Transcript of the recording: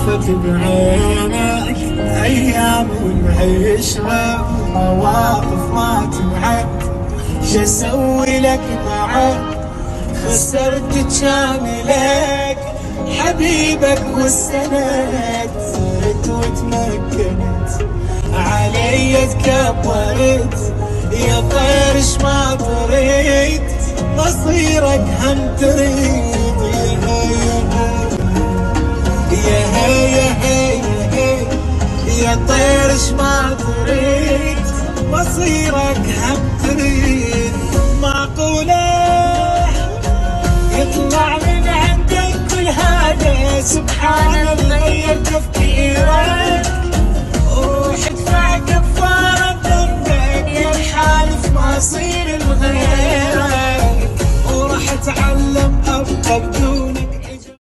شافت بعينك ايام ونعيشها مواقف ما تنعد. شسوي لك بعد خسرت كاملك حبيبك والسند. صرت وتمكنت علي تكبرت يا طيرش ما تريد مصيرك هم تريد. يا هي يا هي يا هي يا طيرش ما تريد مصيرك هم تريد. معقولة يطلع من عندك كل هذا سبحان